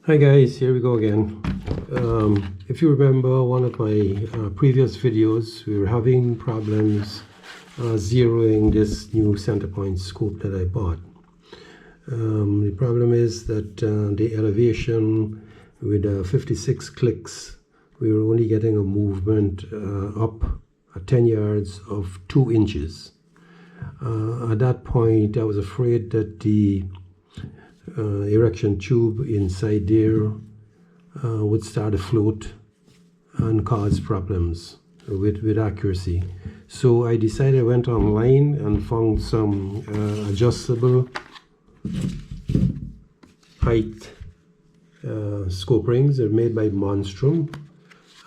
Hi guys, here we go again. If you remember one of my previous videos, we were having problems zeroing this new center point scope that I bought. The problem is that the elevation with 56 clicks, we were only getting a movement up 10 yards of 2 inches. At that point, I was afraid that the erection tube inside there would start to float and cause problems with accuracy. So I decided, I went online and found some adjustable height scope rings. They're made by Monstrom.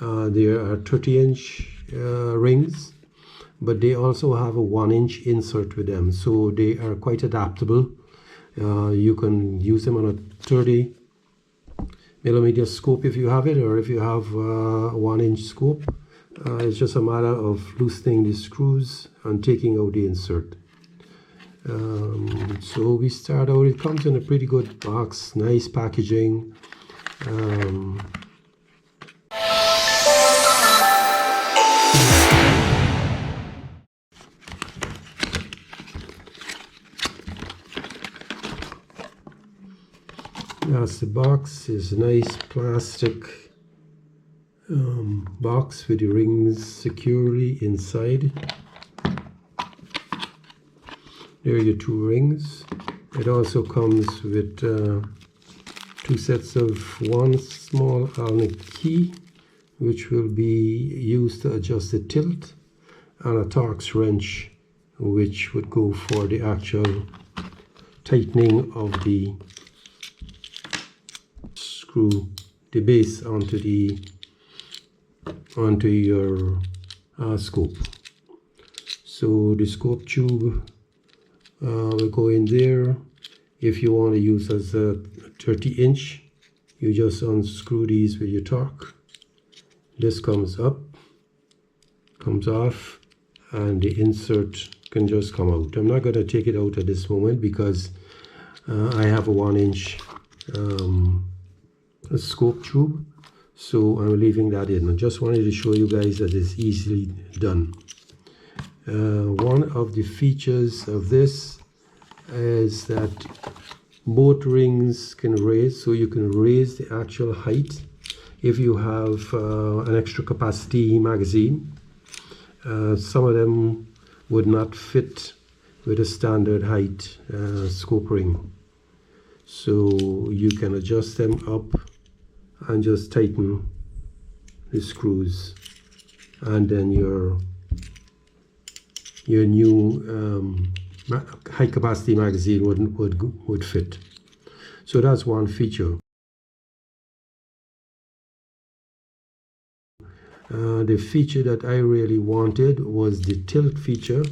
There are 30-inch rings, but they also have a 1-inch insert with them, so they are quite adaptable. You can use them on a 30 millimeter scope if you have it, or if you have a 1-inch scope. It's just a matter of loosening the screws and taking out the insert. So we start out, it comes in a pretty good box, nice packaging. That's the box. Is a nice plastic box with the rings securely inside. There are your 2 rings. It also comes with 2 sets of one small Allen key, which will be used to adjust the tilt, and a Torx wrench, which would go for the actual tightening of the screw the base onto your scope. So the scope tube will go in there. If you want to use as a 30-inch, you just unscrew these with your Torx. This comes up, comes off, and the insert can just come out. I'm not going to take it out at this moment because I have a 1-inch scope tube, so I'm leaving that in. I just wanted to show you guys that it's easily done. One of the features of this is that both rings can raise, so you can raise the actual height. If you have an extra capacity magazine, some of them would not fit with a standard height scope ring, so you can adjust them up and just tighten the screws, and then your new high capacity magazine would fit. So that's one feature. The feature that I really wanted was the tilt feature,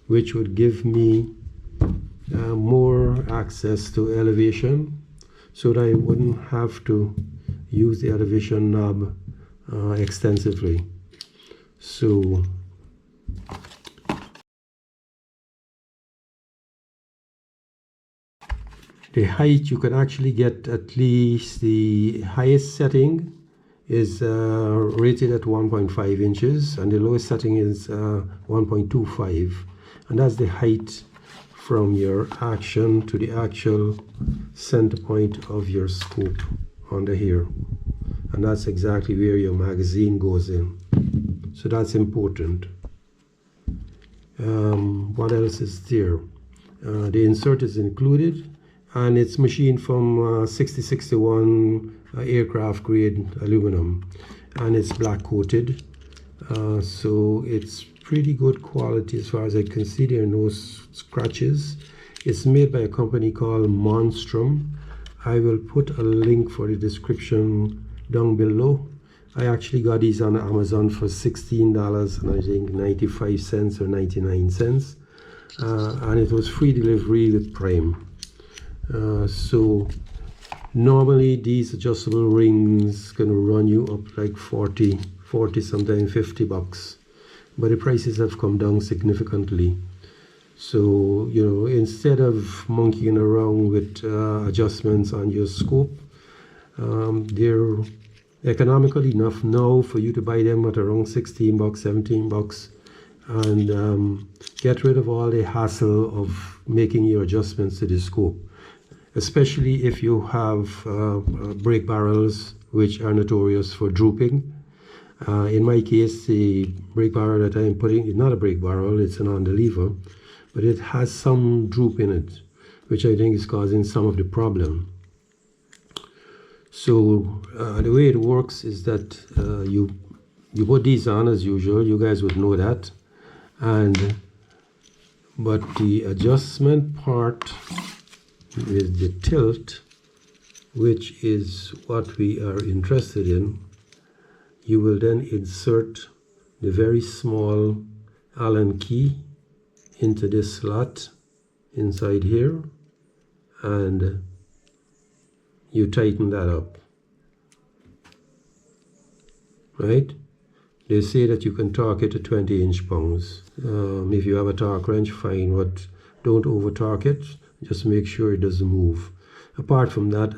which would give me more access to elevation, so that I wouldn't have to use the elevation knob extensively. So the height, you can actually get at least the highest setting is rated at 1.5 inches, and the lowest setting is 1.25, and that's the height from your action to the actual center point of your scope under here, and that's exactly where your magazine goes in. So that's important. What else is there? The insert is included, and it's machined from 6061 aircraft grade aluminum, and it's black coated, so it's pretty good quality as far as I can see. There are no scratches. It's made by a company called Monstrom. I will put a link for the description down below. I actually got these on Amazon for $16 and I think 95 cents or 99 cents, and it was free delivery with Prime. So normally these adjustable rings can run you up like 40, sometimes $50, but the prices have come down significantly. So, you know, instead of monkeying around with adjustments on your scope, They're economical enough now for you to buy them at around 16 bucks, 17 bucks, and get rid of all the hassle of making your adjustments to the scope, especially if you have brake barrels which are notorious for drooping. In my case, the brake barrel that I'm putting is not a brake barrel, it's an underlever, but it has some droop in it, which I think is causing some of the problem. So the way it works is that you put these on as usual. You guys would know that, but the adjustment part with the tilt, which is what we are interested in, you will then insert the very small Allen key into this slot inside here, and you tighten that up, right? They say that you can torque it to 20 inch-pounds. If you have a torque wrench, fine, but don't over torque it. Just make sure it doesn't move. Apart from that,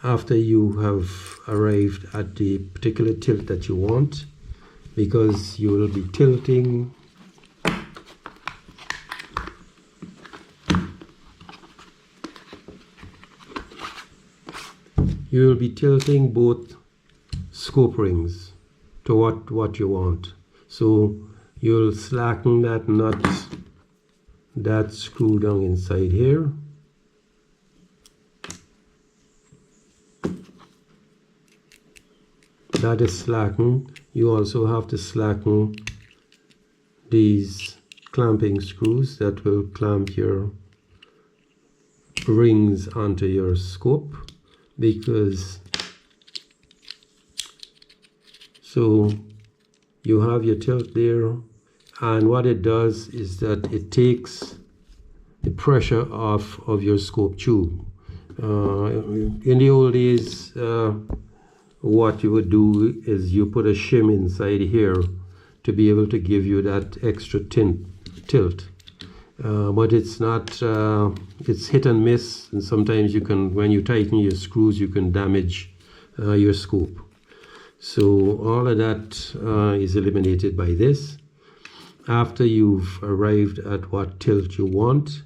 after you have arrived at the particular tilt that you want, because you will be tilting both scope rings to what you want. So you'll slacken that nut, that screw down inside here, that is slackened. You also have to slacken these clamping screws that will clamp your rings onto your scope, because so you have your tilt there, and what it does is that it takes the pressure off of your scope tube. In the old days, what you would do is you put a shim inside here to be able to give you that extra tilt. But it's not, it's hit and miss, and sometimes you can, when you tighten your screws, you can damage your scope. So all of that is eliminated by this. After you've arrived at what tilt you want,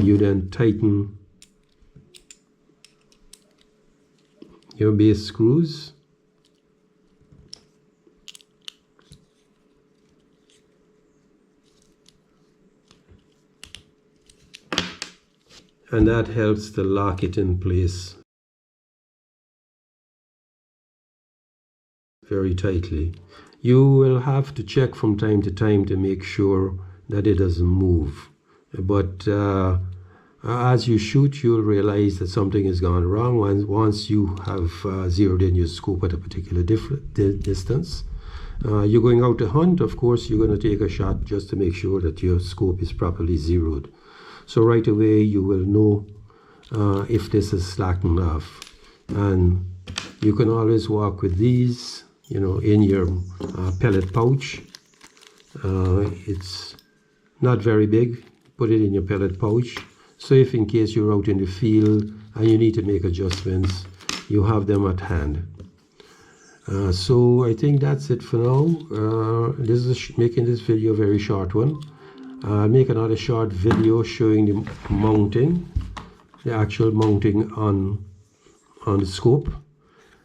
you then tighten your base screws, and that helps to lock it in place very tightly. You will have to check from time to time to make sure that it doesn't move, but as you shoot, you'll realize that something has gone wrong once you have zeroed in your scope at a particular distance. You're going out to hunt, of course, you're going to take a shot just to make sure that your scope is properly zeroed. So right away you will know if this is slackened off. And you can always walk with these, in your pellet pouch. It's not very big. Put it in your pellet pouch. So if in case you're out in the field and you need to make adjustments, you have them at hand. So I think that's it for now. This is making this video a very short one. I'll make another short video showing the mounting, the actual mounting on the scope.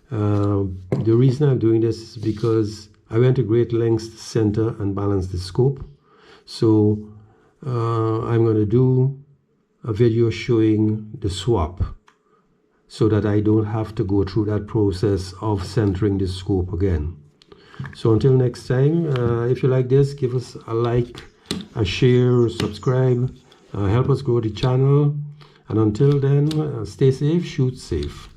The reason I'm doing this is because I went to great lengths to center and balance the scope. So I'm going to do a video showing the swap so that I don't have to go through that process of centering the scope again. So until next time, if you like this, give us a like, a share, subscribe, help us grow the channel, and until then, stay safe, shoot safe.